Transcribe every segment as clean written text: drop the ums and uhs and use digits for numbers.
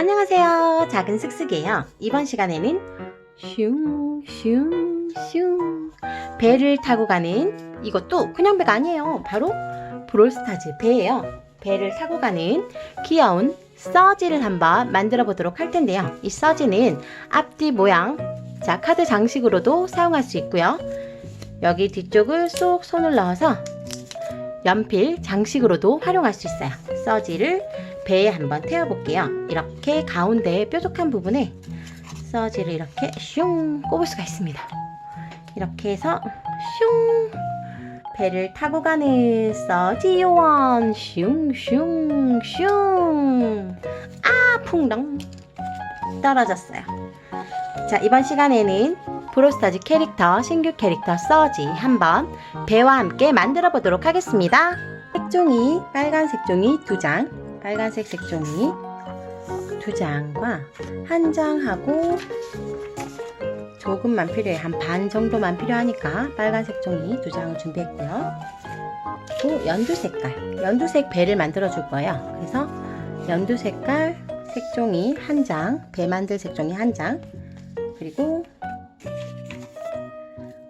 안녕하세요. 작은 슥슥이에요. 이번 시간에는 슝슝슝 배를 타고 가는, 이것도 그냥 배가 아니에요. 바로 브롤스타즈 배예요. 배를 타고 가는 귀여운 서지를 한번 만들어 보도록 할 텐데요. 이 서지는 앞뒤 모양, 자, 카드 장식으로도 사용할 수 있고요. 여기 뒤쪽을 쏙 손을 넣어서 연필 장식으로도 활용할 수 있어요. 서지를 배에 한번 태워볼게요. 이렇게 가운데 뾰족한 부분에 서지를 이렇게 슝 꼽을 수가 있습니다. 이렇게 해서 슝 배를 타고 가는 서지 요원 슝슝슝. 아, 풍덩 떨어졌어요. 자, 이번 시간에는 브롤스타즈 캐릭터, 신규 캐릭터 서지 한번 배와 함께 만들어 보도록 하겠습니다. 색종이, 빨간 색종이 2장, 빨간색 색종이 2장과 한 장하고 조금만 필요해요. 한 반 정도만 필요하니까 빨간색 종이 2장을 준비했고요. 그리고 연두색 배를 만들어 줄 거예요. 그래서 연두 색깔 색종이 1장, 배 만들 색종이 1장, 그리고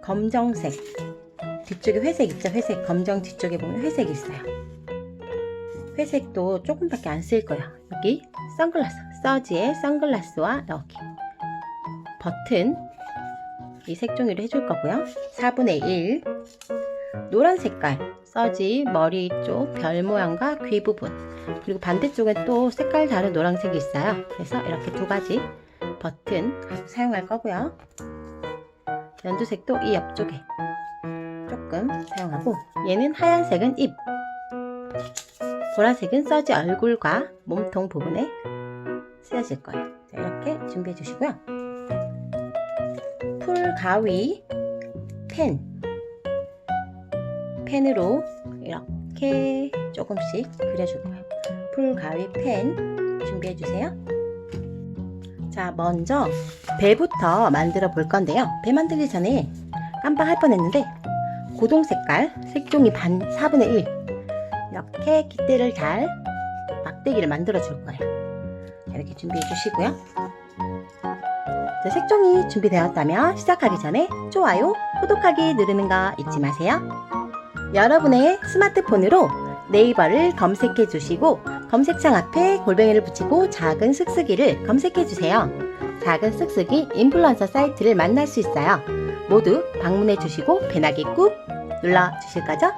검정색, 뒤쪽에 회색 있죠? 회색, 검정 뒤쪽에 보면 회색이 있어요. 회색도 조금밖에 안 쓸 거예요. 여기 선글라스, 서지의 선글라스와 여기 버튼, 이 색종이로 해줄 거고요. 4분의 1 노란 색깔 서지 머리 쪽 별 모양과 귀 부분, 그리고 반대쪽엔 또 색깔 다른 노란색이 있어요. 그래서 이렇게 2가지 버튼 사용할 거고요. 연두색도 이 옆쪽에 조금 사용하고, 얘는 하얀색은 입, 보라색은 서지 얼굴과 몸통 부분에 쓰여질 거예요. 자, 이렇게 준비해 주시고요. 풀 가위 펜으로 이렇게 조금씩 그려줄 거예요. 풀 가위 펜 준비해 주세요. 자, 먼저 배부터 만들어 볼 건데요. 배 만들기 전에 깜빡할 뻔했는데 고동 색깔 색종이 4분의 1 이렇게 깃대를 달 막대기를 만들어 줄 거예요. 이렇게 준비해 주시고요. 자, 색종이 준비되었다면 시작하기 전에 좋아요, 구독하기 누르는 거 잊지 마세요. 여러분의 스마트폰으로 네이버를 검색해 주시고 검색창 앞에 골뱅이를 붙이고 작은 슥슥이를 검색해 주세요. 작은 슥슥이 인플루언서 사이트를 만날 수 있어요. 모두 방문해 주시고 배나기 꾹 눌러 주실 거죠?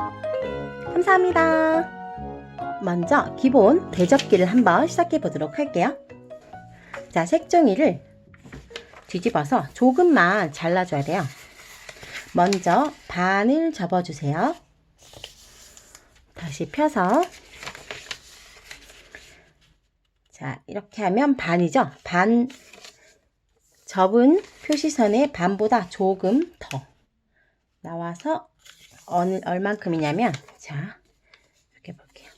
감사합니다. 먼저 기본 배접기를 한번 시작해 보도록 할게요. 자, 색종이를 뒤집어서 조금만 잘라줘야 돼요. 먼저 반을 접어주세요. 다시 펴서, 자, 이렇게 하면 반이죠. 반 접은 표시선의 반보다 조금 더 나와서 얼만큼이냐면, 자, 이렇게 볼게요.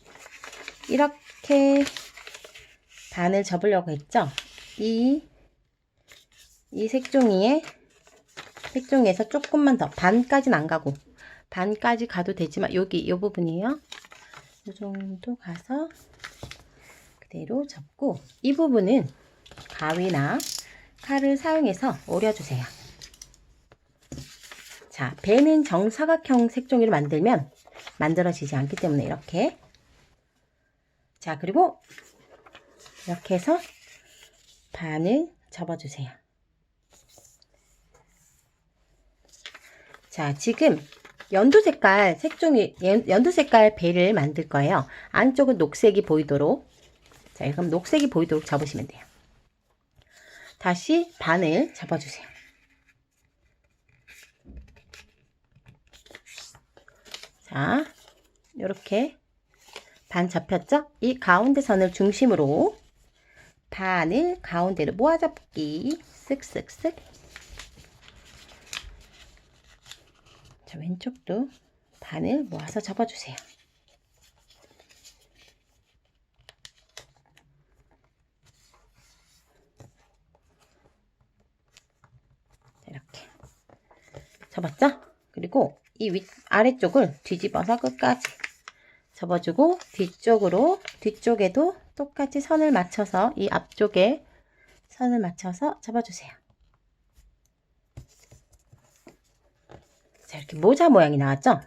이렇게 반을 접으려고 했죠. 이 색종이에서 조금만 더, 반까지는 안 가고 반까지 가도 되지만 여기 이 부분이에요. 이 정도 가서 그대로 접고, 이 부분은 가위나 칼을 사용해서 오려주세요. 자, 배는 정사각형 색종이를 만들면 만들어지지 않기 때문에 이렇게. 자, 그리고 이렇게 해서 반을 접어주세요. 자, 지금 연두색깔 배를 만들 거예요. 안쪽은 녹색이 보이도록, 자, 그럼 녹색이 보이도록 접으시면 돼요. 다시 반을 접어주세요. 자, 이렇게 반 접혔죠? 이 가운데 선을 중심으로 반을 가운데로 모아 접기 쓱쓱쓱. 자, 왼쪽도 반을 모아서 접어주세요. 이렇게 접었죠? 그리고 이 아래쪽을 뒤집어서 끝까지 접어주고, 뒤쪽에도 똑같이 선을 맞춰서 이 앞쪽에 선을 맞춰서 접어주세요. 자, 이렇게 모자 모양이 나왔죠?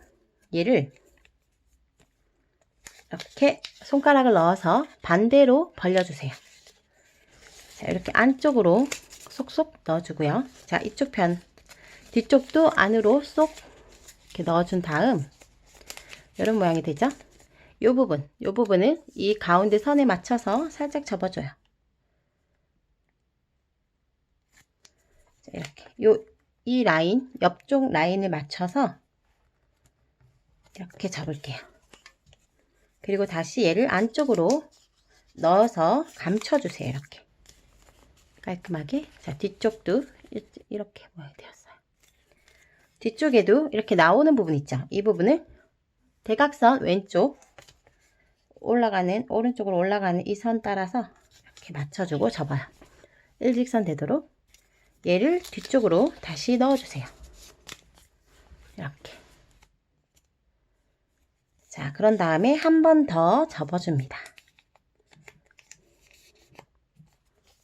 얘를 이렇게 손가락을 넣어서 반대로 벌려주세요. 자, 이렇게 안쪽으로 쏙쏙 넣어주고요. 자, 이쪽 편 뒤쪽도 안으로 쏙 이렇게 넣어준 다음 이런 모양이 되죠? 이 부분은 이 가운데 선에 맞춰서 살짝 접어줘요. 자, 이렇게 이 라인, 옆쪽 라인을 맞춰서 이렇게 접을게요. 그리고 다시 얘를 안쪽으로 넣어서 감춰주세요. 이렇게 깔끔하게. 자, 뒤쪽도 이렇게 모양이 되었어요. 뒤쪽에도 이렇게 나오는 부분 있죠? 이 부분을 대각선 왼쪽 오른쪽으로 올라가는 이 선 따라서 이렇게 맞춰주고 접어요. 일직선 되도록 얘를 뒤쪽으로 다시 넣어주세요. 이렇게. 자, 그런 다음에 한 번 더 접어줍니다.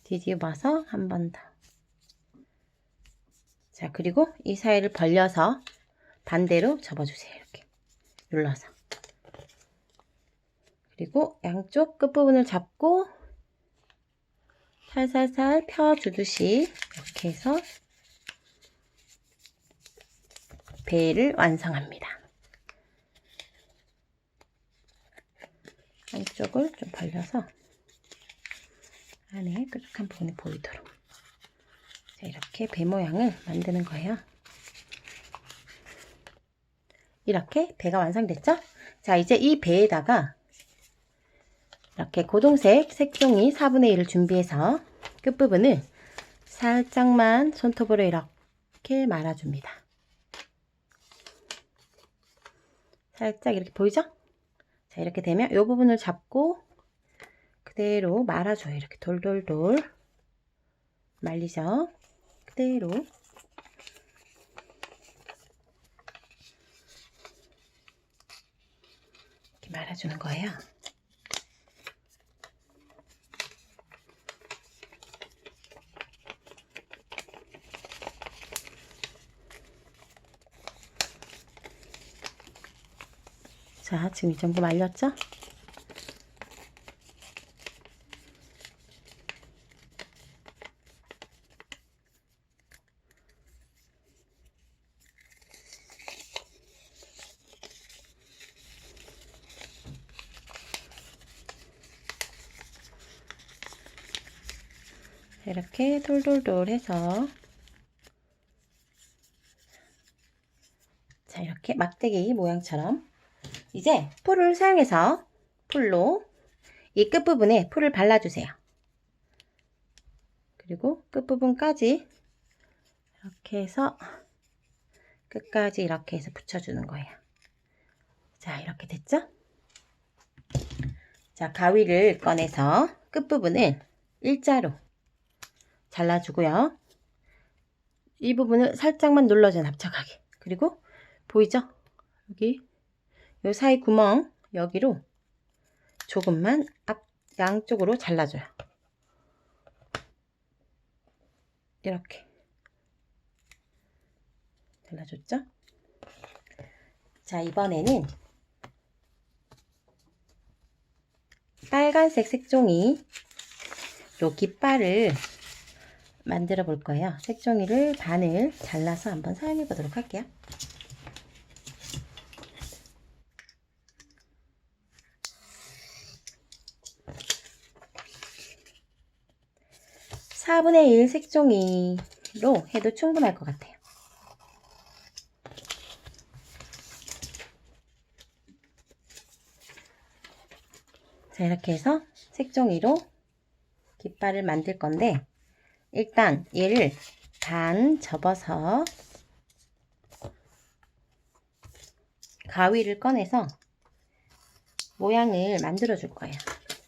뒤집어서 한 번 더. 자, 그리고 이 사이를 벌려서 반대로 접어주세요. 이렇게 눌러서. 그리고 양쪽 끝부분을 잡고 살살살 펴주듯이 이렇게 해서 배를 완성합니다. 한쪽을 좀 벌려서 안에 뾰족한 부분이 보이도록. 자, 이렇게 배 모양을 만드는 거예요. 이렇게 배가 완성됐죠? 자, 이제 이 배에다가 이렇게 고동색 색종이 4분의 1을 준비해서 끝부분을 살짝만 손톱으로 이렇게 말아줍니다. 살짝 이렇게 보이죠? 자, 이렇게 되면 이 부분을 잡고 그대로 말아줘요. 이렇게 돌돌돌 말리죠? 그대로. 이렇게 말아주는 거예요. 자, 지금 이 정도 말렸죠? 이렇게 돌돌돌 해서 자, 이렇게 막대기 모양처럼 이제 풀을 사용해서 풀로 이 끝부분에 풀을 발라주세요. 그리고 끝부분까지 이렇게 해서 끝까지 이렇게 해서 붙여주는 거예요. 자, 이렇게 됐죠? 자, 가위를 꺼내서 끝부분을 일자로 잘라주고요. 이 부분을 살짝만 눌러줘요. 납작하게. 그리고 보이죠? 여기 요 사이 구멍 여기로 조금만 양쪽으로 잘라줘요. 이렇게 잘라줬죠? 자, 이번에는 빨간색 색종이로 깃발을 만들어 볼 거예요. 색종이를 반을 잘라서 한번 사용해 보도록 할게요. (4분의 1) 색종이로 해도 충분할 것 같아요. 자, 이렇게 해서 색종이로 깃발을 만들 건데 일단 얘를 반 접어서 가위를 꺼내서 모양을 만들어 줄 거예요.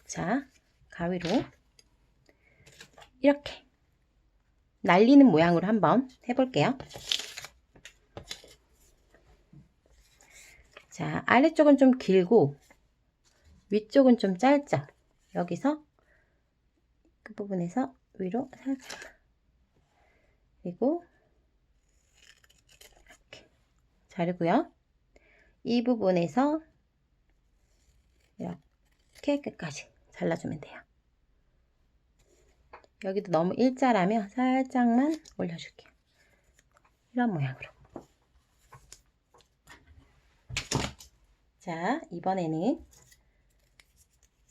자, 가위로 이렇게 날리는 모양으로 한번 해볼게요. 자, 아래쪽은 좀 길고 위쪽은 좀 짧죠? 여기서 끝부분에서 위로 살짝, 그리고 이렇게 자르고요. 이 부분에서 이렇게 끝까지 잘라주면 돼요. 여기도 너무 일자라면 살짝만 올려줄게요. 이런 모양으로. 자, 이번에는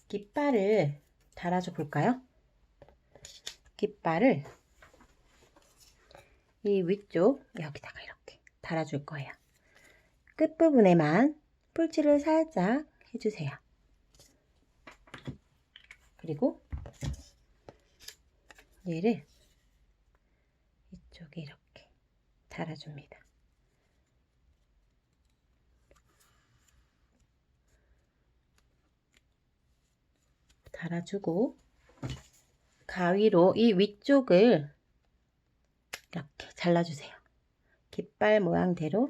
깃발을 달아줘 볼까요? 깃발을 이 위쪽 여기다가 이렇게 달아줄 거예요. 끝부분에만 풀칠을 살짝 해주세요. 그리고 얘를 이쪽에 이렇게 달아줍니다. 달아주고 가위로 이 위쪽을 이렇게 잘라주세요. 깃발 모양대로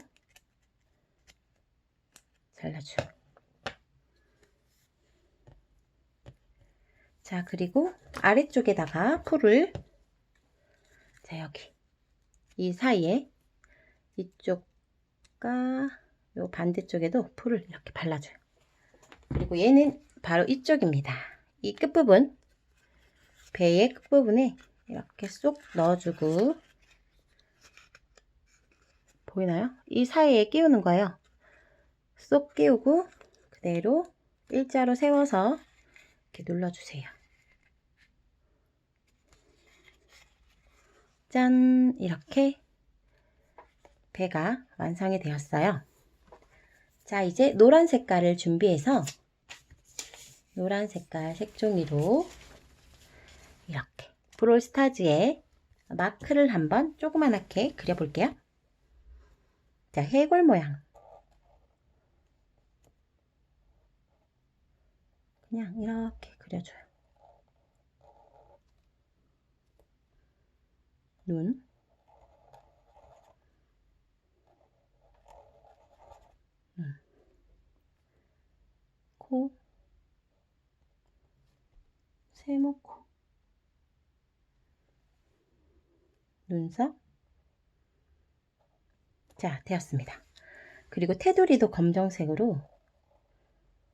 잘라주고. 자, 그리고 아래쪽에다가 풀을, 자, 여기 이 사이에 이쪽과 요 반대쪽에도 풀을 이렇게 발라줘요. 그리고 얘는 바로 이쪽입니다. 이 끝부분, 배의 끝부분에 이렇게 쏙 넣어주고, 보이나요? 이 사이에 끼우는 거예요. 쏙 끼우고 그대로 일자로 세워서 이렇게 눌러주세요. 짠! 이렇게 배가 완성이 되었어요. 자, 이제 노란 색깔을 준비해서 노란 색깔 색종이로 이렇게 브롤스타즈에 마크를 한번 조그맣게 그려볼게요. 자, 해골 모양. 그냥 이렇게 그려줘요. 눈, 코, 세모코, 눈썹. 자, 되었습니다. 그리고 테두리도 검정색으로,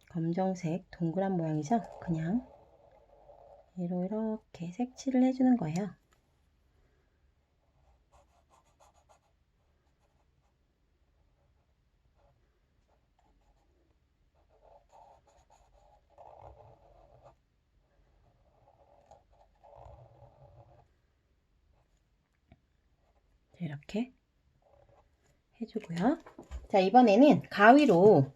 검정색 동그란 모양이죠? 그냥 얘로 이렇게 색칠을 해주는 거예요. 이렇게 해주고요. 자, 이번에는 가위로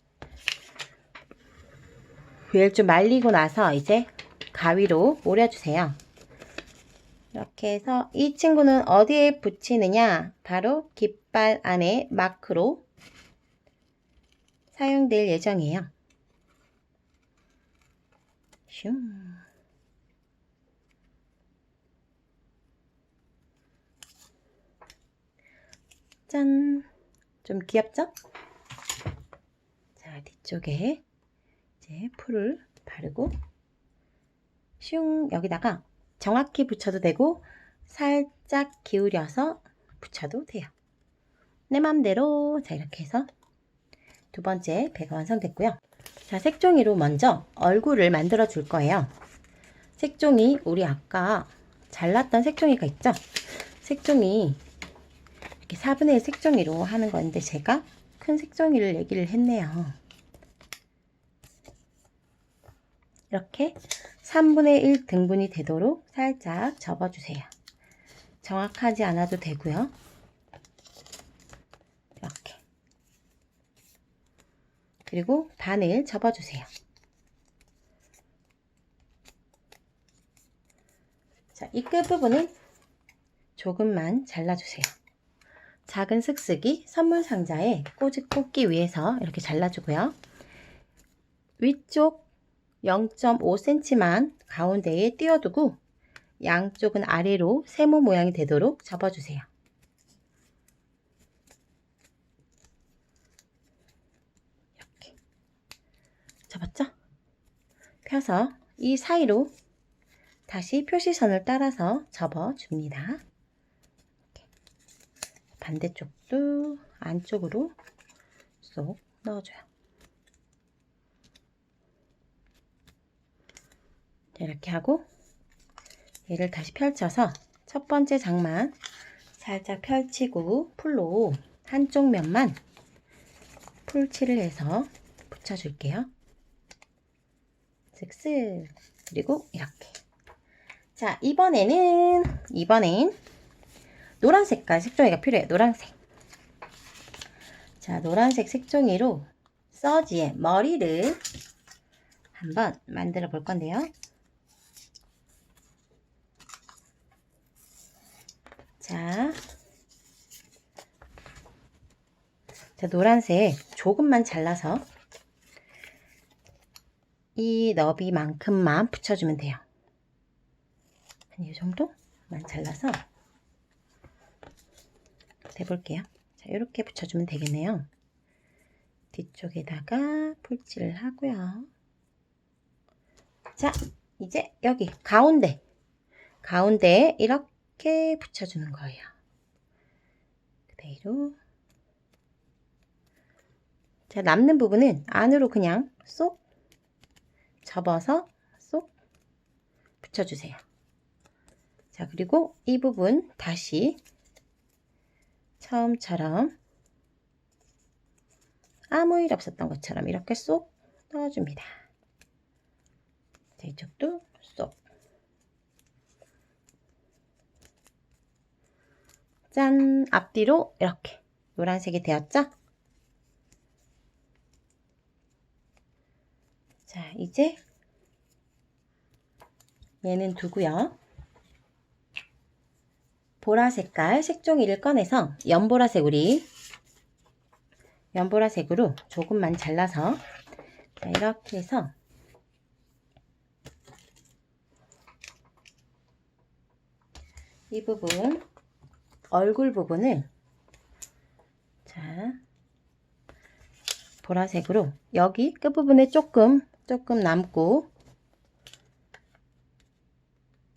얘를 좀 말리고 나서 이제 가위로 오려주세요. 이렇게 해서 이 친구는 어디에 붙이느냐? 바로 깃발 안에 마크로 사용될 예정이에요. 슝. 짠! 좀 귀엽죠? 자, 뒤쪽에 이제 풀을 바르고 슝, 여기다가 정확히 붙여도 되고 살짝 기울여서 붙여도 돼요. 내 맘대로. 자, 이렇게 해서 두 번째 배가 완성됐고요. 자, 색종이로 먼저 얼굴을 만들어 줄 거예요. 색종이, 우리 아까 잘랐던 색종이가 있죠? 색종이 이렇게 4분의 1 색종이로 하는 건데 제가 큰 색종이를 얘기를 했네요. 이렇게 3분의 1 등분이 되도록 살짝 접어주세요. 정확하지 않아도 되고요. 이렇게. 그리고 반을 접어주세요. 자, 이 끝부분은 조금만 잘라주세요. 작은 슥슥이 선물 상자에 꽂기 위해서 이렇게 잘라주고요. 위쪽 0.5cm만 가운데에 띄워두고 양쪽은 아래로 세모 모양이 되도록 접어주세요. 이렇게 접었죠? 펴서 이 사이로 다시 표시선을 따라서 접어줍니다. 반대쪽도 안쪽으로 쏙 넣어줘요. 이렇게 하고 얘를 다시 펼쳐서 첫 번째 장만 살짝 펼치고 풀로 한쪽 면만 풀칠을 해서 붙여줄게요. 쓱쓱. 그리고 이렇게. 자, 이번엔 노란 색깔 색종이가 필요해요. 노란색. 자, 노란색 색종이로 서지의 머리를 한번 만들어 볼 건데요. 자, 노란색 조금만 잘라서 이 너비만큼만 붙여주면 돼요. 한 이 정도만 잘라서 대볼게요. 자, 이렇게 붙여주면 되겠네요. 뒤쪽에다가 풀칠을 하고요. 자, 이제 여기 가운데 이렇게 붙여주는 거예요. 그대로. 자, 남는 부분은 안으로 그냥 쏙 접어서 쏙 붙여주세요. 자, 그리고 이 부분 다시 처음처럼 아무 일 없었던 것처럼 이렇게 쏙 넣어줍니다. 자, 이쪽도 쏙. 짠! 앞뒤로 이렇게 노란색이 되었죠? 자, 이제 얘는 두고요. 보라색깔 색종이를 꺼내서 연보라색으로 조금만 잘라서 자, 이렇게 해서 이 부분 얼굴 부분을 자 보라색으로 여기 끝부분에 조금 남고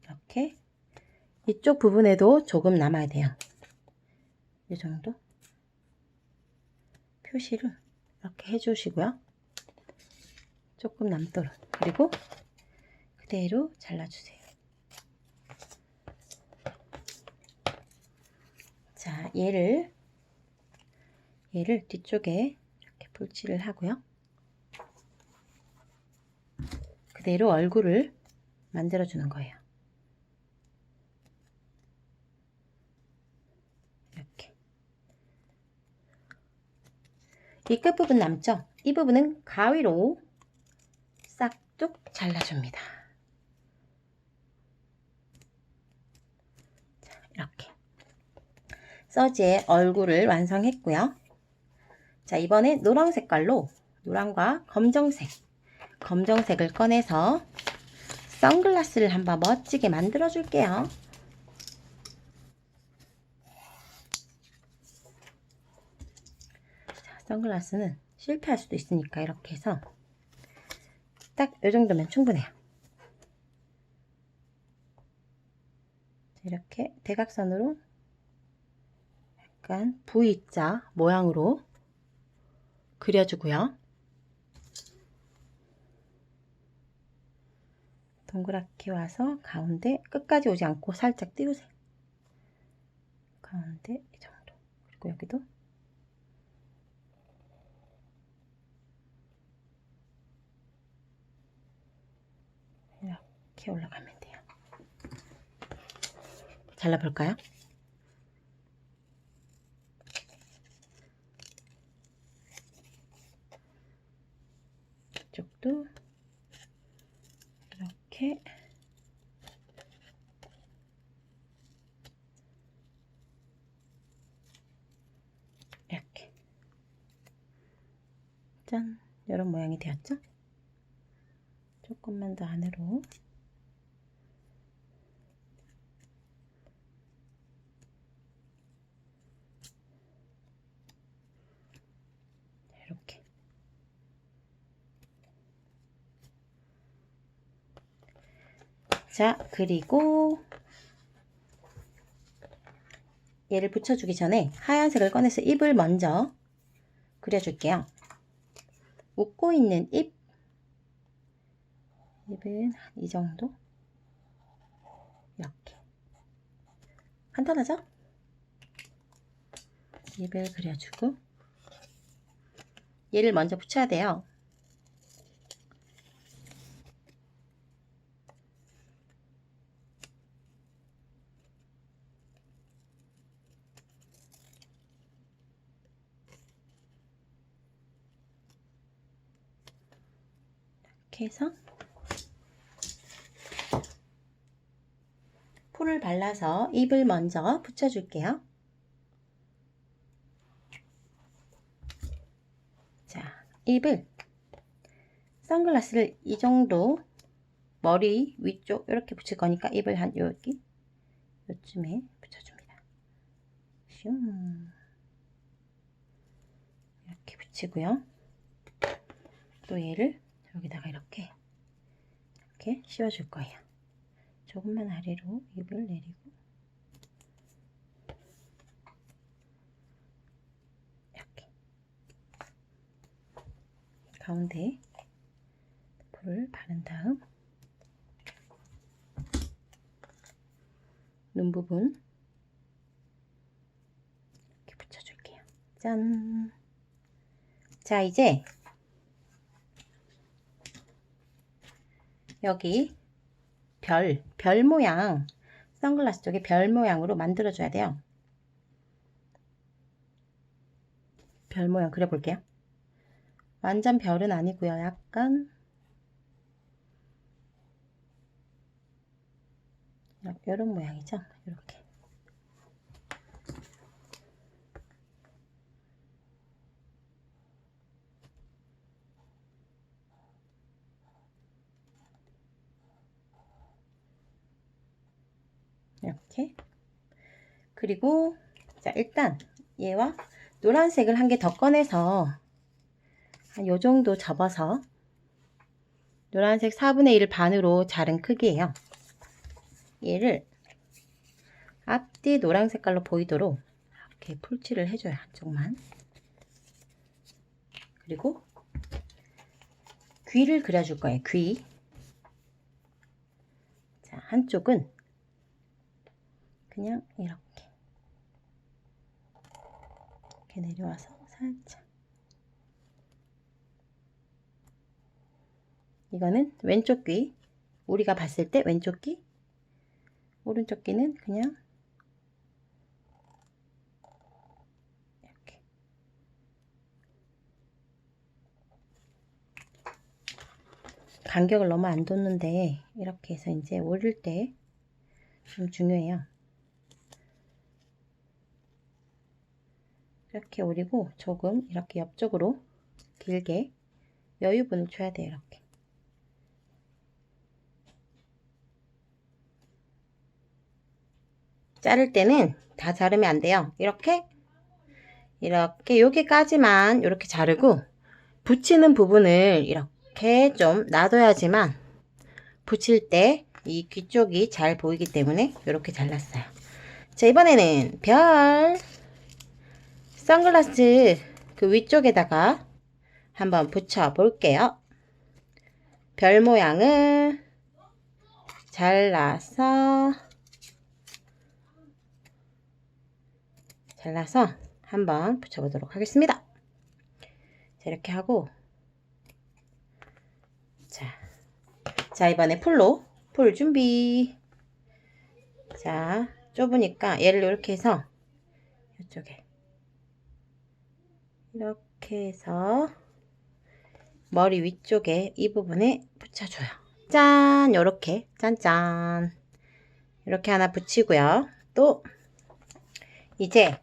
이렇게 이쪽 부분에도 조금 남아야 돼요. 이 정도 표시를 이렇게 해주시고요. 조금 남도록. 그리고 그대로 잘라주세요. 자, 얘를 뒤쪽에 이렇게 풀칠을 하고요. 그대로 얼굴을 만들어주는 거예요. 이렇게. 이 끝부분 남죠? 이 부분은 가위로 싹둑 잘라줍니다. 자, 이렇게. 서지의 얼굴을 완성했고요. 자, 이번에 노란 색깔로 노란과 검정색을 꺼내서 선글라스를 한번 멋지게 만들어 줄게요. 자, 선글라스는 실패할 수도 있으니까 이렇게 해서 딱 이 정도면 충분해요. 이렇게 대각선으로 약간 V자 모양으로 그려주고요. 동그랗게 와서 가운데 끝까지 오지 않고 살짝 띄우세요. 가운데 이 정도. 그리고 여기도 이렇게 올라가면 돼요. 잘라볼까요? 이쪽도 이렇게 짠! 이런 모양이 되었죠? 조금만 더 안으로 이렇게 자, 그리고 얘를 붙여주기 전에 하얀색을 꺼내서 입을 먼저 그려줄게요. 웃고 있는 입은 이 정도? 이렇게. 간단하죠? 입을 그려주고 얘를 먼저 붙여야 돼요. 이렇게 해서 풀을 발라서 입을 먼저 붙여줄게요. 자, 입을 선글라스를 이 정도 머리 위쪽 이렇게 붙일 거니까 입을 한 여기 요쯤에 붙여줍니다. 슝 이렇게 붙이고요. 또 얘를 여기다가 이렇게 씌워줄 거예요. 조금만 아래로 입을 내리고 이렇게 가운데 풀을 바른 다음 눈 부분 이렇게 붙여줄게요. 짠! 자, 이제 여기 별 모양, 선글라스 쪽에 별 모양으로 만들어 줘야 돼요. 별 모양 그려볼게요. 완전 별은 아니고요. 약간 이런 모양이죠. 이렇게. 이렇게. 그리고 자, 일단 얘와 노란색을 한 개 더 꺼내서 한 요 정도 접어서 노란색 4분의 1을 반으로 자른 크기예요. 얘를 앞뒤 노란 색깔로 보이도록 이렇게 풀칠을 해줘요. 한쪽만. 그리고 귀를 그려줄 거예요. 귀. 자, 한쪽은 그냥 이렇게 내려와서 살짝. 이거는 왼쪽 귀. 우리가 봤을 때 왼쪽 귀. 오른쪽 귀는 그냥 이렇게. 간격을 너무 안 뒀는데 이렇게 해서 이제 오릴 때 좀 중요해요. 이렇게 오리고 조금 이렇게 옆쪽으로 길게 여유분을 줘야 돼요. 이렇게. 자를 때는 다 자르면 안 돼요. 이렇게 여기까지만 이렇게 자르고 붙이는 부분을 이렇게 좀 놔둬야지만 붙일 때 이 귀 쪽이 잘 보이기 때문에 이렇게 잘랐어요. 자, 이번에는 별 선글라스 그 위쪽에다가 한번 붙여 볼게요. 별 모양을 잘라서 한번 붙여보도록 하겠습니다. 자, 이렇게 하고 자, 이번에 풀 준비. 자, 좁으니까 얘를 이렇게 해서 이쪽에 이렇게 해서 머리 위쪽에 이 부분에 붙여줘요. 짠! 요렇게 짠짠 이렇게 하나 붙이고요. 또 이제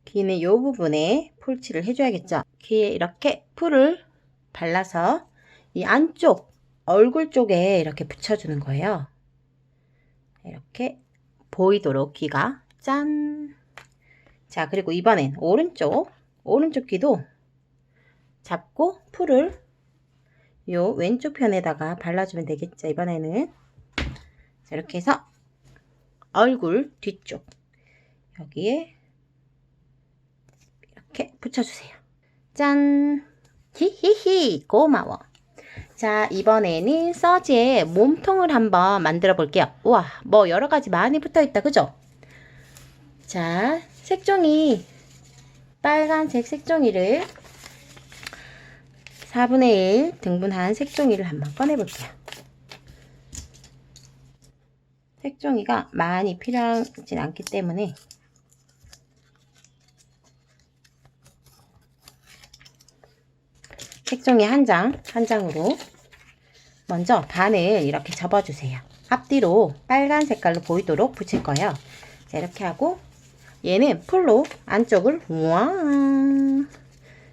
귀는 요 부분에 풀칠을 해줘야겠죠. 귀에 이렇게 풀을 발라서 이 안쪽 얼굴 쪽에 이렇게 붙여주는 거예요. 이렇게 보이도록 귀가 짠. 자, 그리고 이번엔 오른쪽 귀도 잡고 풀을 요 왼쪽 편에다가 발라주면 되겠죠. 이번에는 자, 이렇게 해서 얼굴 뒤쪽 여기에 이렇게 붙여주세요. 짠! 히히히 고마워. 자, 이번에는 서지의 몸통을 한번 만들어 볼게요. 우와, 뭐 여러가지 많이 붙어있다, 그죠? 자, 색종이, 빨간색 색종이를 4분의 1 등분한 색종이를 한번 꺼내볼게요. 색종이가 많이 필요하진 않기 때문에 색종이 한 장으로 먼저 반을 이렇게 접어주세요. 앞뒤로 빨간 색깔로 보이도록 붙일 거예요. 자, 이렇게 하고 얘는 풀로 안쪽을 우왕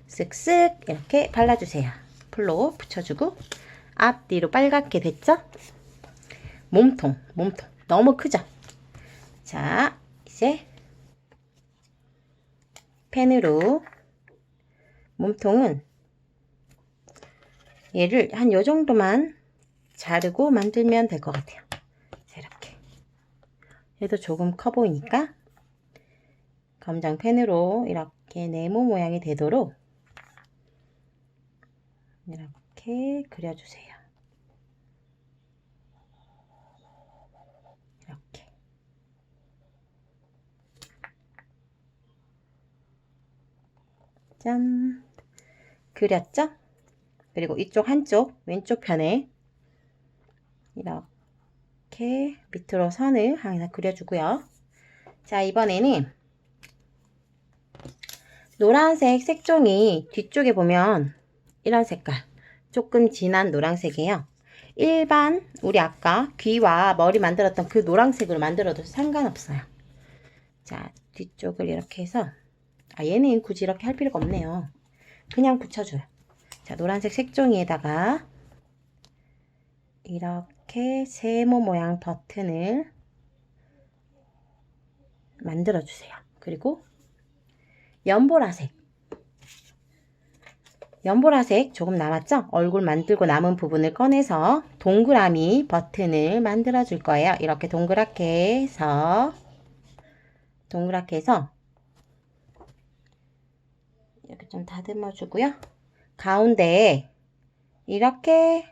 쓱쓱 이렇게 발라주세요. 풀로 붙여주고 앞뒤로 빨갛게 됐죠? 몸통 너무 크죠? 자, 이제 펜으로 몸통은 얘를 한 요 정도만 자르고 만들면 될 것 같아요. 자, 이렇게 얘도 조금 커 보이니까 검정 펜으로 이렇게 네모 모양이 되도록 이렇게 그려주세요. 이렇게 짠, 그렸죠? 그리고 이쪽 한쪽 왼쪽 편에 이렇게 밑으로 선을 하나 그려주고요. 자, 이번에는 노란색 색종이 뒤쪽에 보면 이런 색깔 조금 진한 노란색이에요. 일반 우리 아까 귀와 머리 만들었던 그 노란색으로 만들어도 상관없어요. 자, 뒤쪽을 이렇게 해서 얘는 굳이 이렇게 할 필요가 없네요. 그냥 붙여줘요. 자, 노란색 색종이에다가 이렇게 세모 모양 버튼을 만들어주세요. 그리고 연보라색 조금 남았죠? 얼굴 만들고 남은 부분을 꺼내서 동그라미 버튼을 만들어 줄 거예요. 이렇게 동그랗게 해서 이렇게 좀 다듬어 주고요. 가운데에 이렇게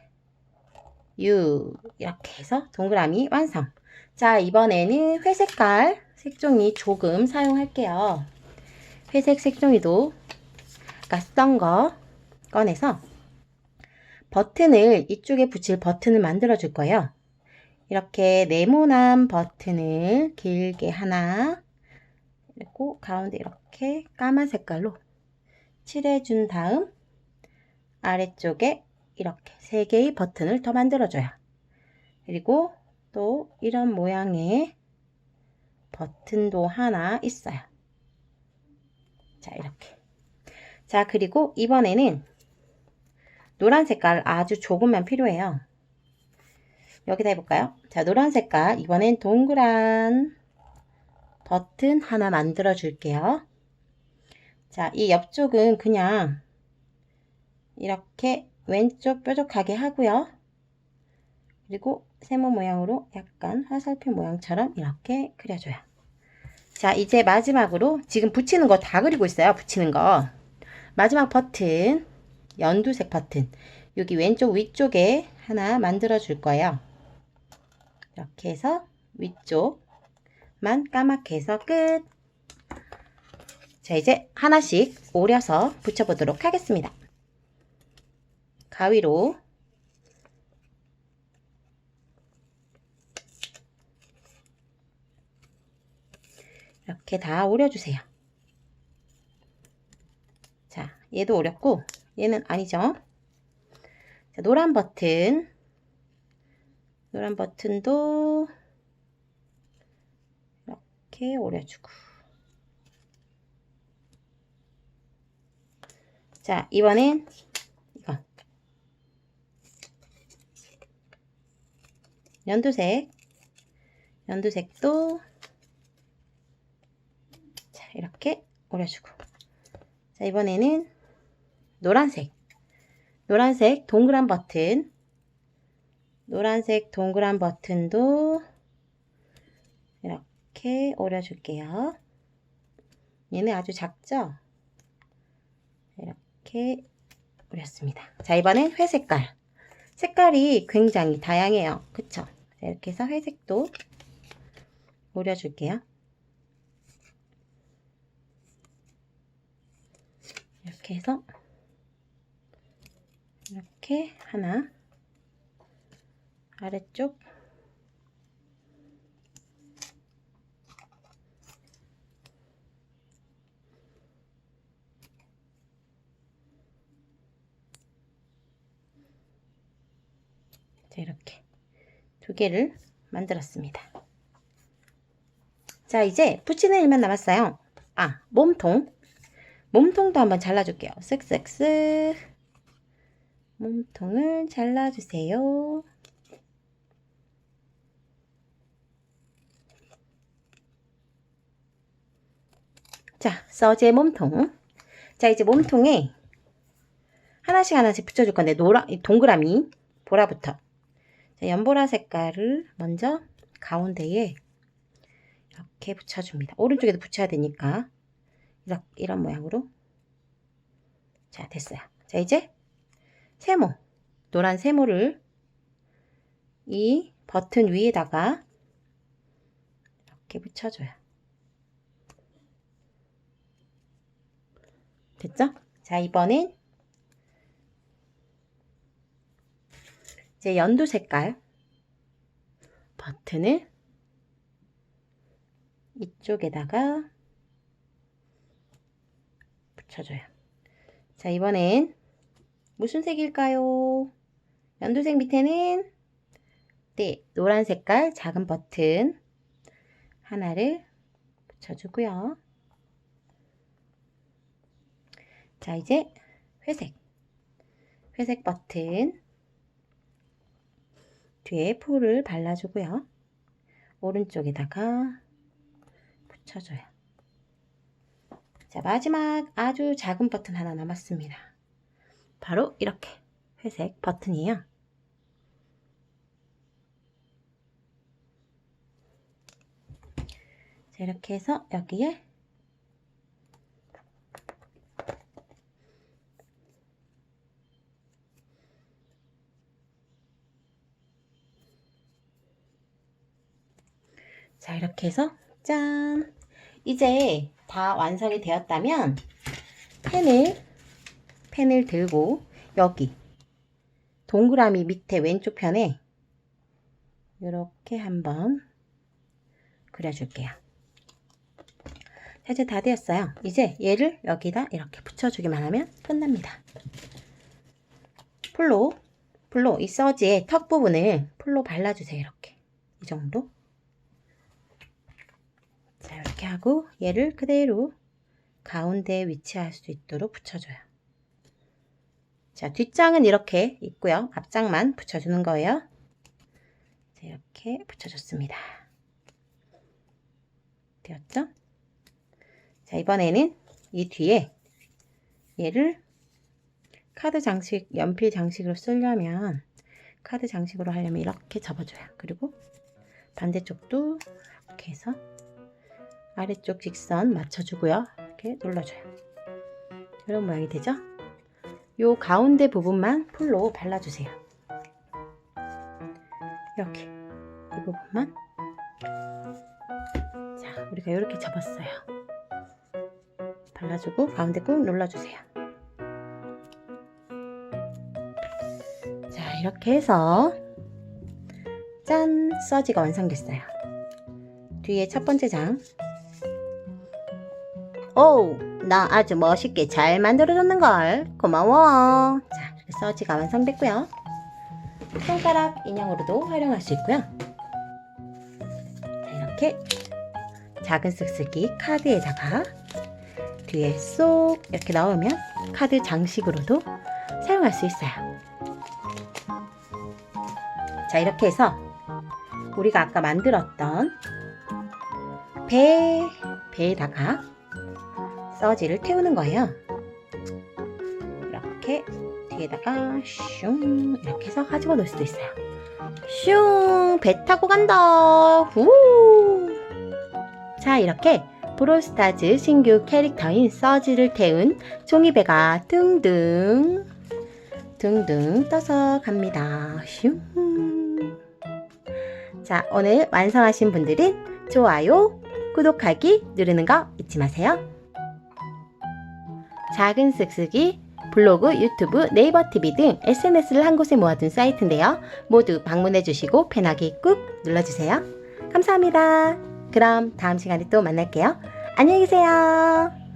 이렇게 해서 동그라미 완성. 자, 이번에는 회색깔 색종이 조금 사용할게요. 회색 색종이도 아까 쓰던 거 꺼내서 버튼을 이쪽에 붙일 버튼을 만들어 줄 거예요. 이렇게 네모난 버튼을 길게 하나 그리고 가운데 이렇게 까만 색깔로 칠해 준 다음 아래쪽에 이렇게 3개의 버튼을 더 만들어 줘요. 그리고 또 이런 모양의 버튼도 하나 있어요. 자, 이렇게. 자, 그리고 이번에는 노란 색깔 아주 조금만 필요해요. 여기다 해볼까요? 자, 노란 색깔 이번엔 동그란 버튼 하나 만들어 줄게요. 자, 이 옆쪽은 그냥 이렇게 왼쪽 뾰족하게 하고요. 그리고 세모 모양으로 약간 화살표 모양처럼 이렇게 그려줘요. 자, 이제 마지막으로 지금 붙이는 거 다 그리고 있어요. 붙이는 거. 마지막 버튼, 연두색 버튼. 여기 왼쪽 위쪽에 하나 만들어 줄 거예요. 이렇게 해서 위쪽만 까맣게 해서 끝. 자, 이제 하나씩 오려서 붙여보도록 하겠습니다. 가위로 이렇게 다 오려주세요. 자, 얘도 오렸고 얘는 아니죠. 자, 노란 버튼도 이렇게 오려주고. 자, 이번엔 이거 연두색도 자, 이렇게 오려주고. 자, 이번에는 노란색 노란색 동그란 버튼, 노란색 동그란 버튼도 이렇게 오려줄게요. 얘는 아주 작죠? 이렇게 오렸습니다. 자, 이번엔 회색깔. 색깔이 굉장히 다양해요. 그쵸? 자, 이렇게 해서 회색도 오려줄게요. 이렇게 해서 이렇게 하나, 아래쪽 자, 이렇게 두 개를 만들었습니다. 자, 이제 붙이는 일만 남았어요. 아, 몸통도 한번 잘라줄게요. 쓱쓱쓱 몸통을 잘라주세요. 자, 서지의 몸통. 자, 이제 몸통에 하나씩 붙여줄 건데, 동그라미, 보라부터. 자, 연보라 색깔을 먼저 가운데에 이렇게 붙여줍니다. 오른쪽에도 붙여야 되니까. 이런 모양으로. 자, 됐어요. 자, 이제 세모, 노란 세모를 이 버튼 위에다가 이렇게 붙여줘요. 됐죠? 자, 이번엔 이제 연두 색깔 버튼을 이쪽에다가 붙여줘요. 자, 이번엔 무슨 색일까요? 연두색 밑에는 네, 노란 색깔 작은 버튼 하나를 붙여주고요. 자, 이제 회색 버튼 뒤에 풀을 발라주고요. 오른쪽에다가 붙여줘요. 자, 마지막 아주 작은 버튼 하나 남았습니다. 바로 이렇게 회색 버튼이에요. 자, 이렇게 해서 여기에 자, 이렇게 해서 짠! 이제 다 완성이 되었다면 펜을 들고 여기 동그라미 밑에 왼쪽 편에 이렇게 한번 그려줄게요. 자, 이제 다 되었어요. 이제 얘를 여기다 이렇게 붙여주기만 하면 끝납니다. 풀로 이 서지의 턱 부분을 풀로 발라주세요. 이렇게 이 정도. 자, 이렇게 하고 얘를 그대로 가운데에 위치할 수 있도록 붙여줘요. 자, 뒷장은 이렇게 있고요. 앞장만 붙여주는 거예요. 자, 이렇게 붙여줬습니다. 되었죠? 자, 이번에는 이 뒤에 얘를 카드 장식, 연필 장식으로 쓰려면 카드 장식으로 하려면 이렇게 접어줘요. 그리고 반대쪽도 이렇게 해서 아래쪽 직선 맞춰주고요. 이렇게 눌러줘요. 이런 모양이 되죠? 요 가운데 부분만 풀로 발라주세요. 여기 이 부분만. 자, 우리가 이렇게 접었어요. 발라주고 가운데 꾹 눌러주세요. 자, 이렇게 해서 짠! 서지가 완성됐어요. 뒤에 첫 번째 장. 오, 나 아주 멋있게 잘 만들어줬는걸. 고마워. 자, 이렇게 서지가 완성됐고요. 손가락 인형으로도 활용할 수 있고요. 자, 이렇게 작은 쓱쓱이 카드에다가 뒤에 쏙 이렇게 넣으면 카드 장식으로도 사용할 수 있어요. 자, 이렇게 해서 우리가 아까 만들었던 배에다가 서지를 태우는 거예요. 이렇게 여기에다가 슝 이렇게 해서 가지고 놀 수도 있어요. 슝, 배 타고 간다. 후. 자, 이렇게 브롤스타즈 신규 캐릭터인 서지를 태운 종이배가 둥둥 떠서 갑니다. 슝. 자, 오늘 완성하신 분들은 좋아요, 구독하기 누르는 거 잊지 마세요. 작은 쓱쓱이 블로그, 유튜브, 네이버 TV 등 SNS를 한 곳에 모아둔 사이트인데요. 모두 방문해 주시고 팬하기 꾹 눌러주세요. 감사합니다. 그럼 다음 시간에 또 만날게요. 안녕히 계세요.